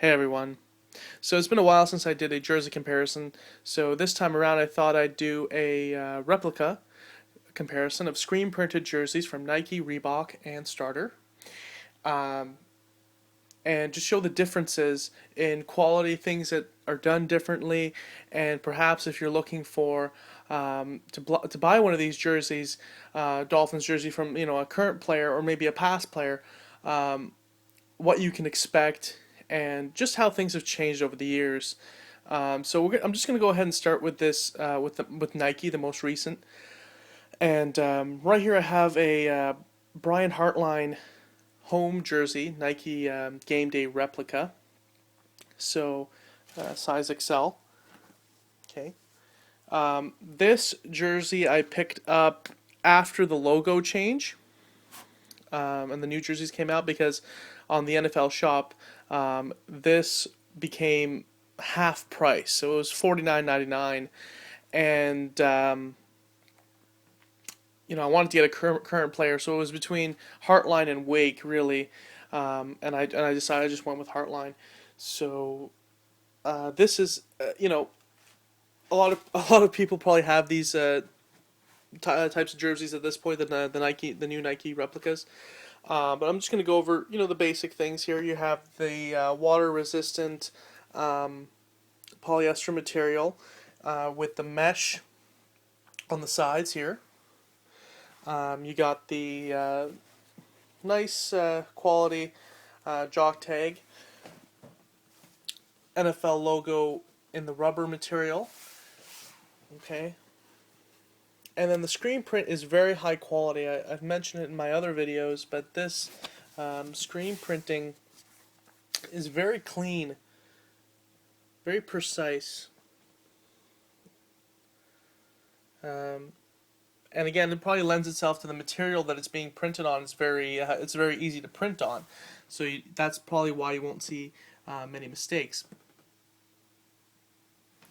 Hey everyone. So it's been a while since I did a jersey comparison. So this time around I thought I'd do a replica comparison of screen printed jerseys from Nike, Reebok, and Starter. Um, and just show the differences in quality, things that are done differently, and perhaps if you're looking for to buy one of these jerseys, Dolphins jersey from a current player or maybe a past player, what you can expect and just how things have changed over the years. I'm just going to go ahead and start with this with Nike, the most recent. And right here I have a Brian Hartline home jersey, Nike Game Day replica. So size XL. Okay. This jersey I picked up after the logo change, and the new jerseys came out because on the NFL shop, this became half price, so it was $49.99, and I wanted to get a current player, so it was between Heartline and Wake really, and I decided I just went with Heartline. So this is a lot of people probably have these types of jerseys at this point, the new Nike replicas. But I'm just going to go over, the basic things here. You have the water-resistant polyester material with the mesh on the sides here. You got the nice quality jock tag, NFL logo in the rubber material. Okay. And then the screen print is very high quality. I've mentioned it in my other videos, but this screen printing is very clean, very precise. And again, it probably lends itself to the material that it's being printed on. It's very easy to print on, so that's probably why you won't see many mistakes.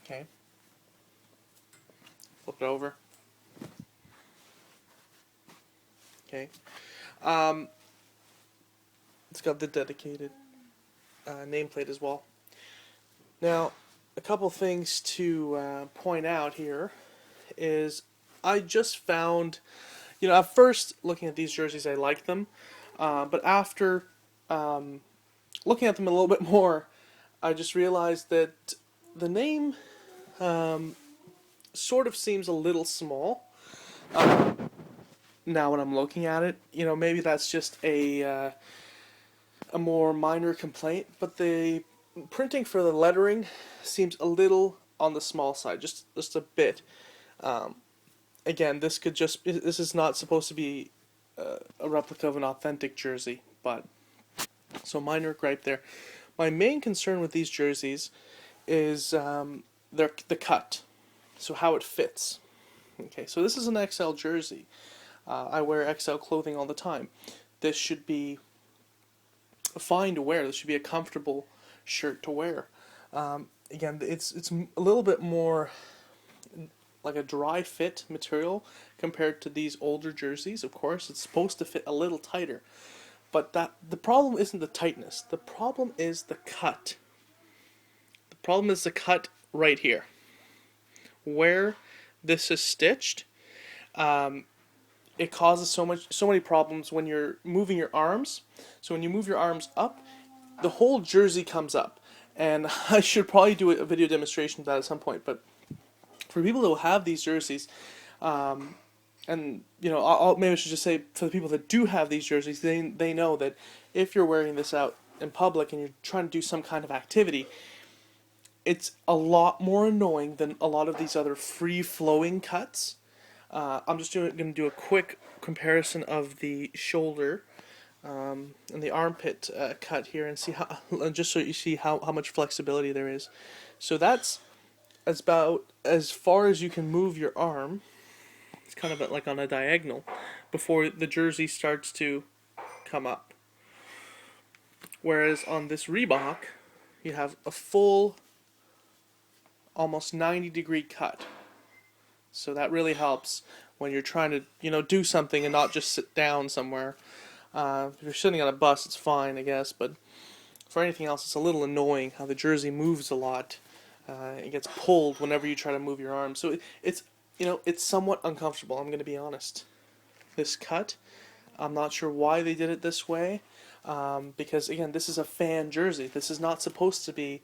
Okay, flip it over. Okay, it's got the dedicated nameplate as well. Now, a couple things to point out here is I just found, at first looking at these jerseys, I liked them, but after looking at them a little bit more, I just realized that the name sort of seems a little small. Now when I'm looking at it, maybe that's just a more minor complaint, but the printing for the lettering seems a little on the small side, just a bit. Again, this is not supposed to be a replica of an authentic jersey, but so minor gripe there. My main concern with these jerseys is the cut, so how it fits. Okay, so this is an XL jersey. I wear XL clothing all the time. This should be fine to wear. This should be a comfortable shirt to wear. Again, it's a little bit more like a dry fit material compared to these older jerseys. Of course, it's supposed to fit a little tighter, but the problem isn't the tightness. The problem is the cut. The problem is the cut right here, where this is stitched. It causes so many problems when you're moving your arms. So when you move your arms up, the whole jersey comes up. And I should probably do a video demonstration of that at some point. But for people who have these jerseys, and maybe I should just say for the people that do have these jerseys, they know that if you're wearing this out in public and you're trying to do some kind of activity, it's a lot more annoying than a lot of these other free-flowing cuts. I'm just going to do a quick comparison of the shoulder and the armpit cut here, and see how, just so you see how much flexibility there is. So that's about as far as you can move your arm. It's kind of like on a diagonal before the jersey starts to come up. Whereas on this Reebok, you have a full, almost 90-degree cut. So that really helps when you're trying to, do something and not just sit down somewhere. If you're sitting on a bus, it's fine, I guess. But for anything else, it's a little annoying how the jersey moves a lot. It gets pulled whenever you try to move your arm. So it's it's somewhat uncomfortable. I'm going to be honest. This cut, I'm not sure why they did it this way. Because again, this is a fan jersey. This is not supposed to be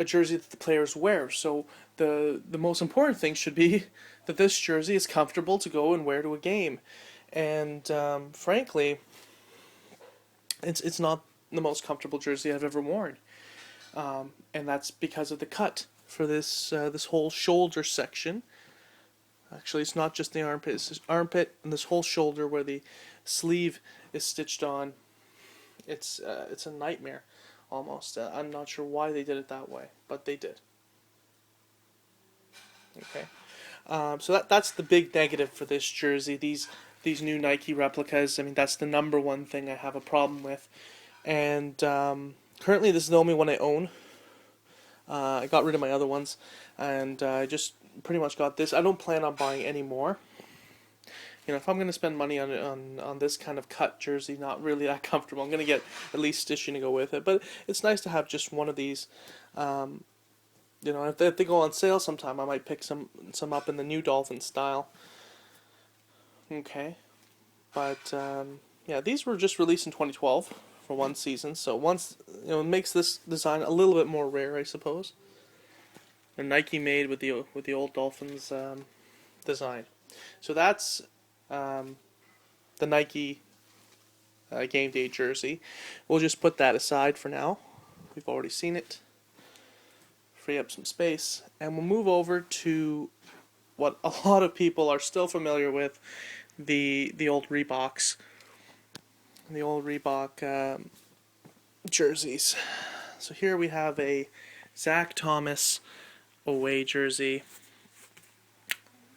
a jersey that the players wear. So the most important thing should be that this jersey is comfortable to go and wear to a game. And frankly, it's not the most comfortable jersey I've ever worn, and that's because of the cut for this whole shoulder section. Actually, it's not just the armpit; it's this armpit and this whole shoulder where the sleeve is stitched on. It's a nightmare, almost. I'm not sure why they did it that way, but they did. Okay, so that's the big negative for this jersey. These new Nike replicas. I mean, that's the number one thing I have a problem with. And currently, this is the only one I own. I got rid of my other ones, and I just pretty much got this. I don't plan on buying any more. If I'm going to spend money on this kind of cut jersey, not really that comfortable, I'm going to get at least stitching to go with it. But it's nice to have just one of these. If they go on sale sometime, I might pick some up in the new Dolphin style. Okay, but yeah, these were just released in 2012 for one season. So once it makes this design a little bit more rare, I suppose. They're Nike made with the old Dolphins design. So that's the Nike game day jersey. We'll just put that aside for now. We've already seen it. Free up some space, and we'll move over to what a lot of people are still familiar with, the old Reeboks. The old Reebok jerseys. So here we have a Zach Thomas away jersey,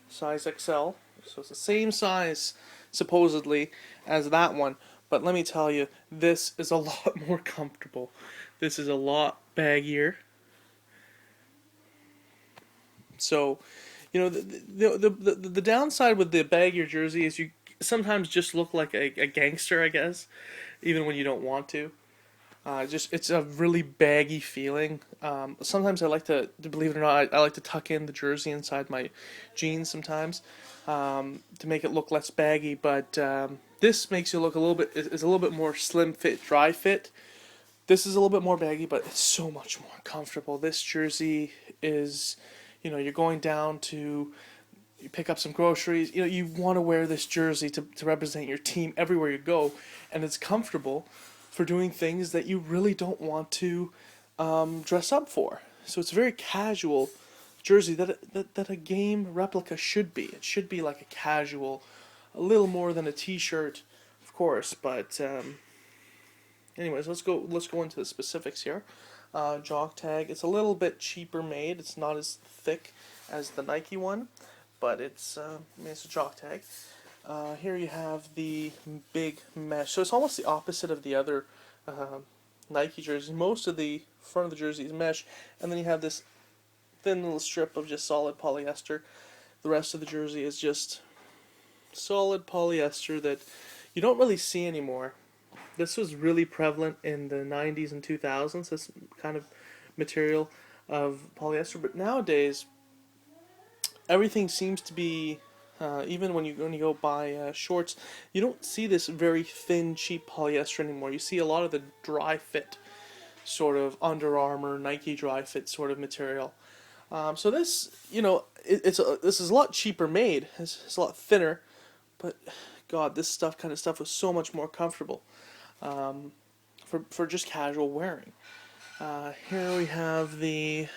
size XL. So it's the same size, supposedly, as that one. But let me tell you, this is a lot more comfortable. This is a lot baggier. So, the downside with the baggier jersey is you sometimes just look like a gangster, I guess, even when you don't want to. It's a really baggy feeling. Sometimes I like to believe it or not, I like to tuck in the jersey inside my jeans sometimes to make it look less baggy. But this makes you look is a little bit more slim fit, dry fit. This is a little bit more baggy, but it's so much more comfortable. This jersey is, you're going down to you pick up some groceries. You want to wear this jersey to represent your team everywhere you go, and it's comfortable for doing things that you really don't want to dress up for. So it's a very casual jersey that a game replica should be. It should be like a casual, a little more than a t-shirt, of course. But anyways, let's go into the specifics here. Jock tag. It's a little bit cheaper made. It's not as thick as the Nike one, but it's a jock tag. Here you have the big mesh. So it's almost the opposite of the other Nike jersey. Most of the front of the jersey is mesh, and then you have this thin little strip of just solid polyester. The rest of the jersey is just solid polyester that you don't really see anymore. This was really prevalent in the 90s and 2000s, this kind of material of polyester. But nowadays, everything seems to be, even when you go buy shorts, you don't see this very thin, cheap polyester anymore. You see a lot of the dry fit, sort of Under Armour, Nike dry fit sort of material. So this, this is a lot cheaper made. It's a lot thinner, but God, this kind of stuff was so much more comfortable. For just casual wearing. Here we have the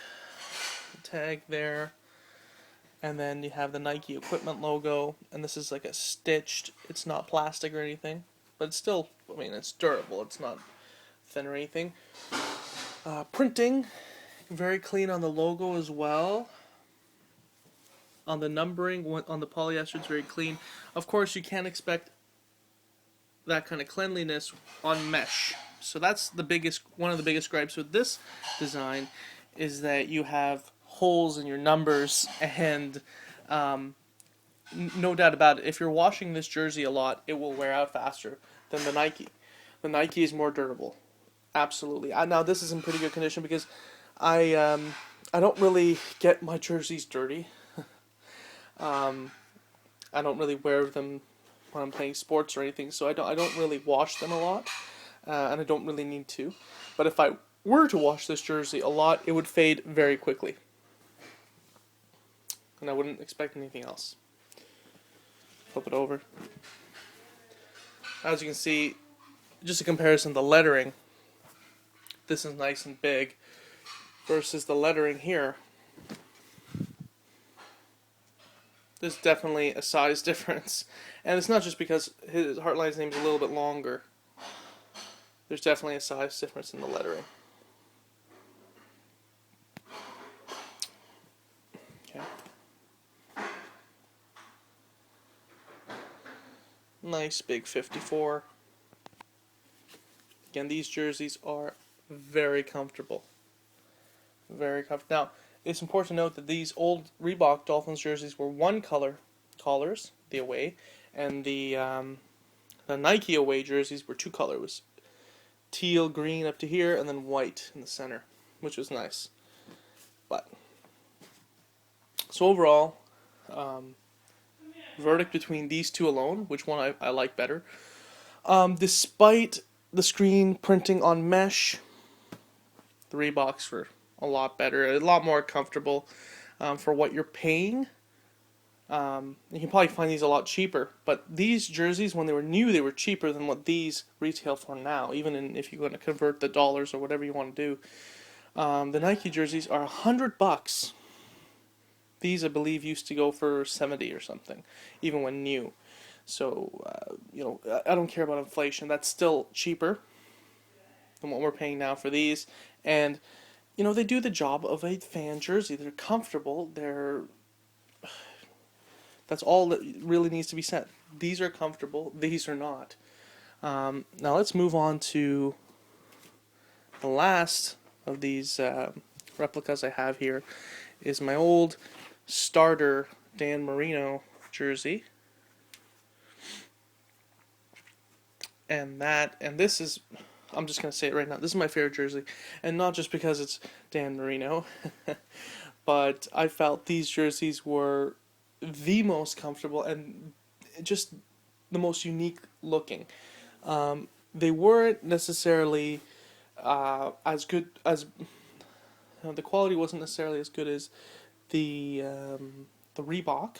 tag there, and then you have the Nike equipment logo, and this is like a stitched, it's not plastic or anything, but it's still, it's durable, it's not thin or anything. Printing, very clean on the logo as well. On the numbering, on the polyester, it's very clean. Of course, you can't expect that kind of cleanliness on mesh. So that's one of the biggest gripes with this design, is that you have holes in your numbers, and no doubt about it, if you're washing this jersey a lot, it will wear out faster than the Nike. The Nike is more durable. Absolutely. Now this is in pretty good condition because I don't really get my jerseys dirty. Um, I don't really wear them when I'm playing sports or anything, so I don't really wash them a lot, and I don't really need to. But if I were to wash this jersey a lot, it would fade very quickly, and I wouldn't expect anything else. Flip it over. As you can see, just a comparison, the lettering. This is nice and big versus the lettering here. There's definitely a size difference, and it's not just because his Heartline's name is a little bit longer. There's definitely a size difference in the lettering. Okay. Nice big 54. Again, these jerseys are very comfortable. Very comfortable. Now, it's important to note that these old Reebok Dolphins jerseys were one color collars, the away, and the Nike away jerseys were two colors. It was teal green up to here, and then white in the center, which was nice. But so overall, verdict between these two alone, which one I like better. Despite the screen printing on mesh, the Reeboks were a lot better, a lot more comfortable for what you're paying. You can probably find these a lot cheaper, but these jerseys, when they were new, they were cheaper than what these retail for now, even if you're going to convert the dollars or whatever you want to do. The Nike jerseys are $100. These, I believe, used to go for 70 or something, even when new. So, I don't care about inflation. That's still cheaper than what we're paying now for these. And, they do the job of a fan jersey. They're comfortable. That's all that really needs to be said. These are comfortable. These are not. Now let's move on to the last of these replicas I have here. Is my old starter Dan Marino jersey. And this is, I'm just going to say it right now, this is my favorite jersey. And not just because it's Dan Marino, but I felt these jerseys were the most comfortable and just the most unique looking. They weren't necessarily as good as, the quality wasn't necessarily as good as the Reebok.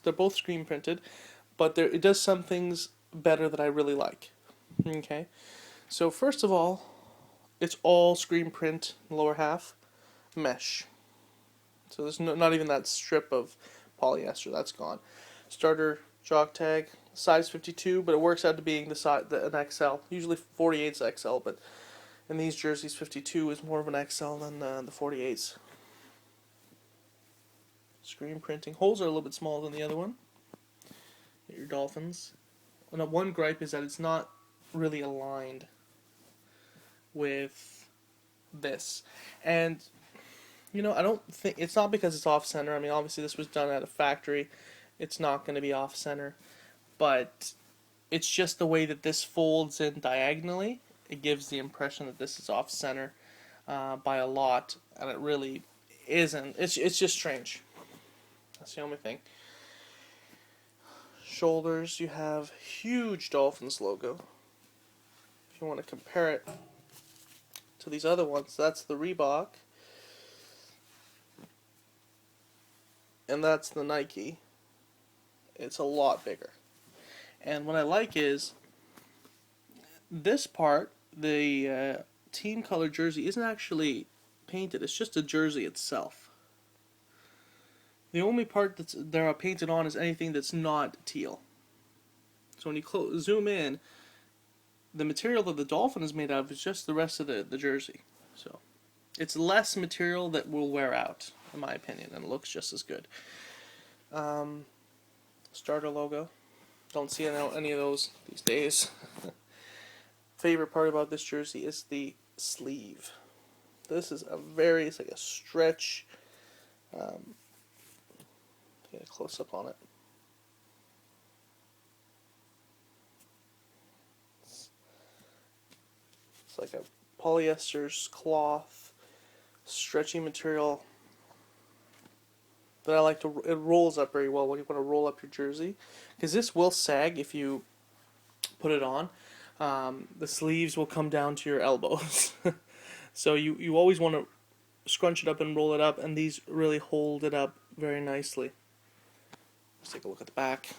They're both screen printed, but it does some things better that I really like. Okay, so first of all, it's all screen print in the lower half, mesh. So there's not even that strip of polyester, that's gone. Starter jock tag, size 52, but it works out to being an XL. Usually 48's XL, but in these jerseys, 52 is more of an XL than the 48s. Screen printing. Holes are a little bit smaller than the other one. Get your Dolphins. And one gripe is that it's not really aligned with this. And, I don't think, it's not because it's off center. I mean, obviously this was done at a factory. It's not going to be off center. But it's just the way that this folds in diagonally. It gives the impression that this is off center by a lot. And it really isn't. It's just strange. That's the only thing. Shoulders, you have huge Dolphins logo. If you want to compare it to these other ones, that's the Reebok. And that's the Nike. It's a lot bigger. And what I like is this part, the team color jersey, isn't actually painted. It's just a jersey itself. The only part that's they're painted on is anything that's not teal. So when you zoom in, the material that the Dolphin is made out of is just the rest of the jersey. So it's less material that will wear out, in my opinion, and it looks just as good. Starter logo. Don't see any of those these days. Favorite part about this jersey is the sleeve. This is it's like a stretch. Get a close up on it. It's like a polyesters, cloth, stretchy material that I like to. It rolls up very well when you want to roll up your jersey, because this will sag if you put it on. The sleeves will come down to your elbows, so you always want to scrunch it up and roll it up, and these really hold it up very nicely. Let's take a look at the back.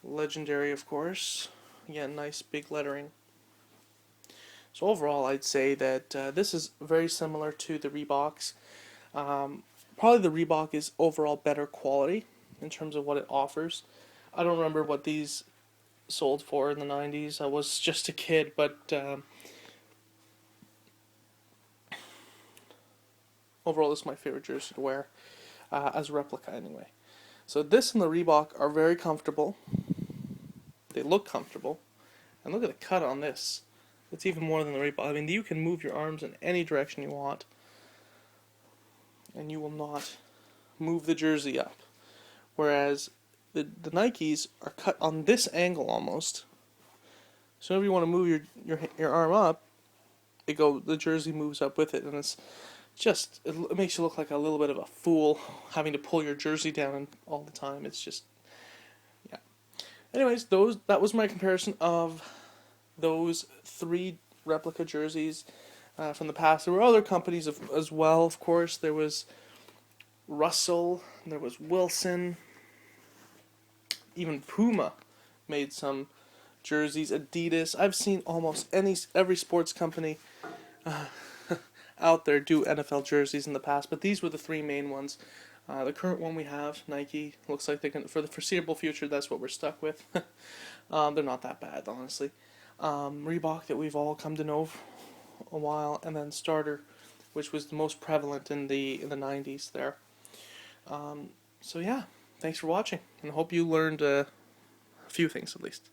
Legendary, of course. Again, nice big lettering. So overall, I'd say that this is very similar to the Reeboks. Probably the Reebok is overall better quality in terms of what it offers. I don't remember what these sold for in the 90s. I was just a kid, but overall, this is my favorite jersey to wear, as Replica anyway. So this and the Reebok are very comfortable. They look comfortable. And look at the cut on this. It's even more than the Reebok. I mean, you can move your arms in any direction you want, and you will not move the jersey up. Whereas the Nikes are cut on this angle almost. So whenever you want to move your arm up, the jersey moves up with it, and it makes you look like a little bit of a fool having to pull your jersey down all the time. It's just, yeah. Anyways, that was my comparison of those 3 replica jerseys from the past. There were other companies as well, of course. There was Russell, there was Wilson, even Puma made some jerseys. Adidas. I've seen almost every sports company out there do NFL jerseys in the past, but these were the 3 main ones. The current one we have, Nike, looks like for the foreseeable future, that's what we're stuck with. They're not that bad, honestly. Reebok, that we've all come to know for a while, and then Starter, which was the most prevalent in the 90s there. So yeah, thanks for watching, and I hope you learned a few things at least.